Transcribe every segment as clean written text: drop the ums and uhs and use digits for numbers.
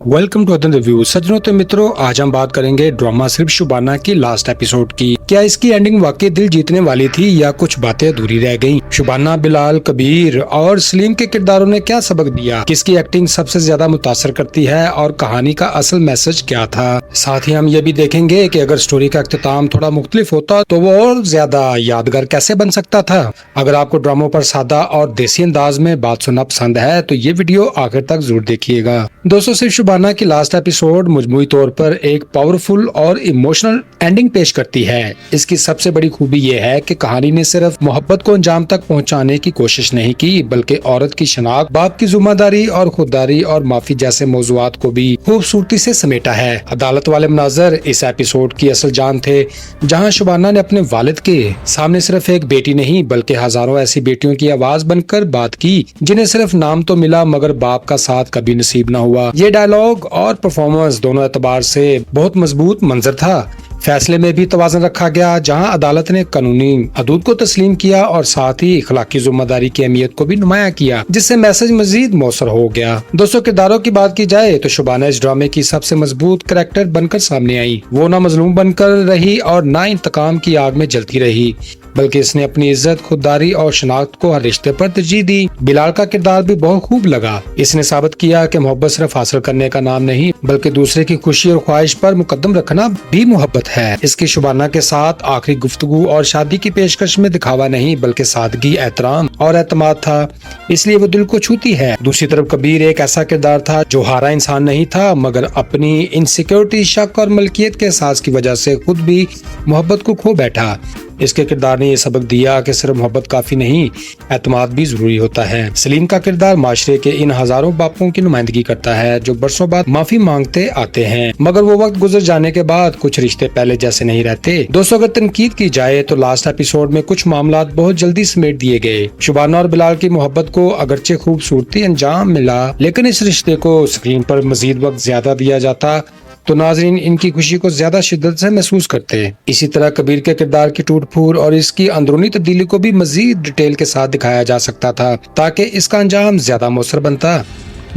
Welcome to other review. सज्जनों तो मित्रों, आज हम बात करेंगे ड्रामा सिर्फ शुबाना की लास्ट एपिसोड की। क्या इसकी एंडिंग वाकई दिल जीतने वाली थी या कुछ बातें अधूरी रह गईं? शुबाना, बिलाल, कबीर और सलीम के किरदारों ने क्या सबक दिया? किसकी एक्टिंग सबसे ज्यादा मुतासर करती है और कहानी का असल मैसेज क्या था? साथ ही हम ये भी देखेंगे कि अगर स्टोरी का अख्तिताम थोड़ा मुख्तलिफ होता तो वो और ज्यादा यादगार कैसे बन सकता था। अगर आपको ड्रामों पर सादा और देसी अंदाज में बात सुनना पसंद है तो ये वीडियो आखिर तक जरूर देखिएगा। दोस्तों, सिर्फ शुबाना की लास्ट एपिसोड मजमूई तौर पर एक पावरफुल और इमोशनल एंडिंग पेश करती है। इसकी सबसे बड़ी खूबी ये है कि कहानी ने सिर्फ मोहब्बत को अंजाम तक पहुंचाने की कोशिश नहीं की, बल्कि औरत की शनाख्त, बाप की जिम्मेदारी और खुददारी और माफी जैसे मौजुआत को भी खूबसूरती से समेटा है। अदालत वाले मनाजर इस एपिसोड की असल जान थे, जहाँ शुबाना ने अपने वालिद के सामने सिर्फ एक बेटी नहीं बल्कि हजारों ऐसी बेटियों की आवाज बनकर बात की, जिन्हें सिर्फ नाम तो मिला मगर बाप का साथ कभी नसीब न हुआ। ये डायलॉग और परफॉर्मेंस दोनों एतबार से बहुत मजबूत मंजर था। फैसले में भी तवाज़ुन रखा गया, जहां अदालत ने कानूनी हदूद को तस्लीम किया और साथ ही इखलाकी जिम्मेदारी की अहमियत को भी नुमाया किया, जिससे मैसेज मजीद मौसर हो गया। दोस्तों, किरदारों की बात की जाए तो शुबाना इस ड्रामे की सबसे मजबूत करैक्टर बनकर सामने आई। वो ना मजलूम बनकर रही और ना इंतकाम की आग में जलती रही, बल्कि इसने अपनी इज्जत, खुददारी और शनाख्त को हर रिश्ते पर तरजीह दी। बिलाल का किरदार भी बहुत खूब लगा। इसने साबित किया कि मोहब्बत सिर्फ हासिल करने का नाम नहीं बल्कि दूसरे की खुशी और ख्वाहिश पर मुकद्दम रखना भी मोहब्बत है। इसकी शुबाना के साथ आखिरी गुफ्तगू और शादी की पेशकश में दिखावा नहीं बल्कि सादगी, एहतराम और एतमाद था, इसलिए वो दिल को छूती है। दूसरी तरफ कबीर एक ऐसा किरदार था जो हारा इंसान नहीं था मगर अपनी इनसिक्योरिटी, शक और मलकियत के एहसास की वजह से खुद भी मोहब्बत को खो बैठा। इसके किरदार ने यह सबक दिया कि सिर्फ मोहब्बत काफी नहीं, एतमाद भी जरूरी होता है। सलीम का किरदार माशरे के इन हजारों बापों की नुमाइंदगी करता है जो बरसों बाद माफी मांगते आते हैं, मगर वो वक्त गुजर जाने के बाद कुछ रिश्ते पहले जैसे नहीं रहते। दोस्तों, अगर तनकीद की जाए तो लास्ट एपिसोड में कुछ मामलात बहुत जल्दी समेट दिए गए। शुबाना और बिलाल की मोहब्बत को अगरचे खूबसूरती अंजाम मिला, लेकिन इस रिश्ते को स्क्रीन पर मजीद वक्त ज्यादा दिया जाता तो नाजरीन इनकी खुशी को ज्यादा शिद्दत से महसूस करते हैं। इसी तरह कबीर के किरदार की टूट फूट और इसकी अंदरूनी तब्दीली को भी मजीद डिटेल के साथ दिखाया जा सकता था ताकि इसका अंजाम ज्यादा मौसर बनता।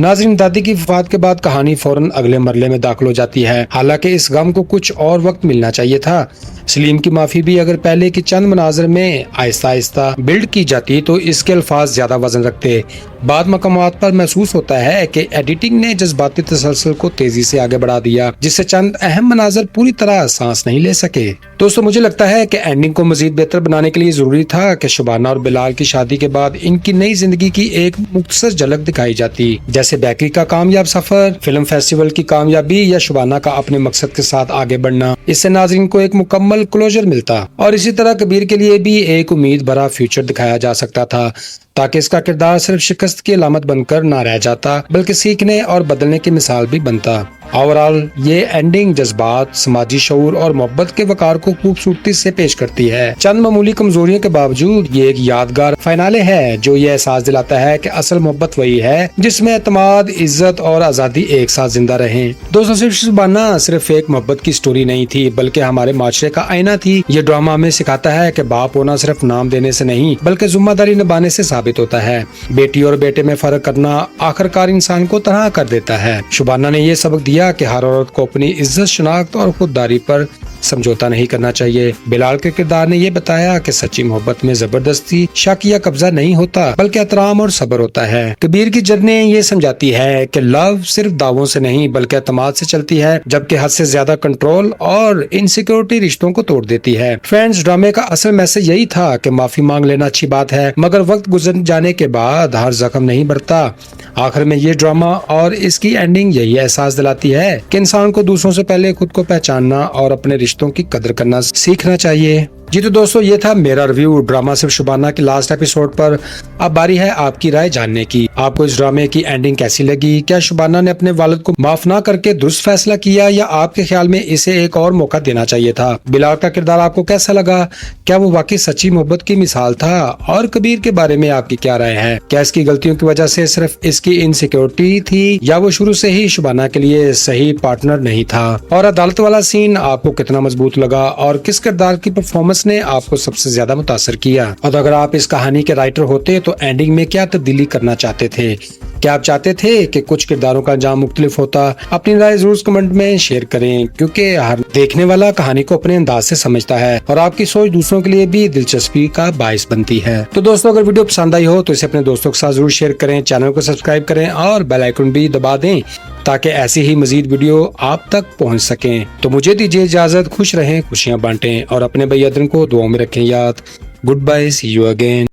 नाज़रीन, दादी की वफात के बाद कहानी फौरन अगले मरले में दाखिल हो जाती है। हालांकि इस गम को कुछ और वक्त मिलना चाहिए था। सलीम की माफी भी अगर पहले के चंद मनाजर में आहिस्ता आहिस्ता बिल्ड की जाती तो इसके अल्फाज ज्यादा वजन रखते। बाद मकामात पर महसूस होता है कि एडिटिंग ने जज्बाती तसलसल को तेजी से आगे बढ़ा दिया, जिससे चंद अहम मनाजर पूरी तरह सांस नहीं ले सके। दोस्तों, मुझे लगता है कि एंडिंग को मजीद बेहतर बनाने के लिए जरूरी था कि शुबाना और बिलाल की शादी के बाद इनकी नई जिंदगी की एक मुख्तसर झलक दिखाई जाती, जैसे बेकरी का कामयाब सफर, फिल्म फेस्टिवल की कामयाबी या शुबाना का अपने मकसद के साथ आगे बढ़ना। इससे नाज़रीन को एक मुकम्मल क्लोजर मिलता और इसी तरह कबीर के लिए भी एक उम्मीद भरा फ्यूचर दिखाया जा सकता था, ताकि इसका किरदार सिर्फ शिकस्त की अलामत बनकर ना रह जाता बल्कि सीखने और बदलने की मिसाल भी बनता। ओवरऑल ये एंडिंग जज्बात, समाजी शऊर और मोहब्बत के वकार को खूबसूरती से पेश करती है। चंद मामूली कमजोरियों के बावजूद ये एक यादगार फाइनाले है जो ये एहसास दिलाता है कि असल मोहब्बत वही है जिसमें एतमाद, इज्जत और आजादी एक साथ जिंदा रहे। दोस्तों, सिर्फ शुबाना सिर्फ एक मोहब्बत की स्टोरी नहीं थी बल्कि हमारे माशरे का आईना थी। ये ड्रामा हमें सिखाता है कि बाप होना सिर्फ नाम देने से नहीं बल्कि जिम्मेदारी निभाने से साबित होता है। बेटी और बेटे में फर्क करना आखिरकार इंसान को तनहा कर देता है। शुबाना ने यह सबक दिया कि हर औरत को अपनी इज्जत, शनाख्त और खुददारी पर समझौता नहीं करना चाहिए। बिलाल के किरदार ने यह बताया कि सच्ची मोहब्बत में जबरदस्ती, शक या कब्जा नहीं होता बल्कि एहतराम और सब्र होता है। कबीर की जर्नी ये समझाती है कि लव सिर्फ दावों से नहीं बल्कि एतमाद से चलती है, जबकि हद से ज्यादा कंट्रोल और इनसिक्योरिटी रिश्तों को तोड़ देती है। फ्रेंड्स, ड्रामे का असल मैसेज यही था कि माफी मांग लेना अच्छी बात है मगर वक्त गुजर जाने के बाद हर जख्म नहीं बढ़ता। आखिर में ये ड्रामा और इसकी एंडिंग यही एहसास दिलाती है कि इंसान को दूसरों से पहले खुद को पहचानना और अपने रिश्तों की कदर करना सीखना चाहिए। जी तो दोस्तों, ये था मेरा रिव्यू ड्रामा सिर्फ शुबाना के लास्ट एपिसोड पर। अब बारी है आपकी राय जानने की। आपको इस ड्रामे की एंडिंग कैसी लगी? क्या शुबाना ने अपने वालिद को माफ ना करके दुरुस्त फैसला किया या आपके ख्याल में इसे एक और मौका देना चाहिए था? बिलाल का किरदार आपको कैसा लगा? क्या वो वाकई सच्ची मोहब्बत की मिसाल था? और कबीर के बारे में आपकी क्या राय है? क्या इसकी गलतियों की वजह से सिर्फ इसकी इनसिक्योरिटी थी या वो शुरू से ही शुबाना के लिए सही पार्टनर नहीं था? और अदालत वाला सीन आपको कितना मजबूत लगा और किस किरदार की परफॉर्मेंस ने आपको सबसे ज्यादा मुतासर किया? और अगर आप इस कहानी के राइटर होते तो एंडिंग में क्या तब्दीली करना चाहते थे? क्या आप चाहते थे कि कुछ किरदारों का अंजाम मुख्तलिफ होता? अपनी राय जरूर कमेंट में शेयर करें, क्योंकि हर देखने वाला कहानी को अपने अंदाज से समझता है और आपकी सोच दूसरों के लिए भी दिलचस्पी का बायस बनती है। तो दोस्तों, अगर वीडियो पसंद आई हो तो इसे अपने दोस्तों के साथ जरूर शेयर करें, चैनल को सब्सक्राइब करें और बेल आइकन भी दबा दें ताकि ऐसी ही मजीद वीडियो आप तक पहुंच सकें। तो मुझे दीजिए इजाजत, खुश रहें, खुशियां बांटें और अपने भाई अदरन को दुआओं में रखें याद। Good bye, see you again.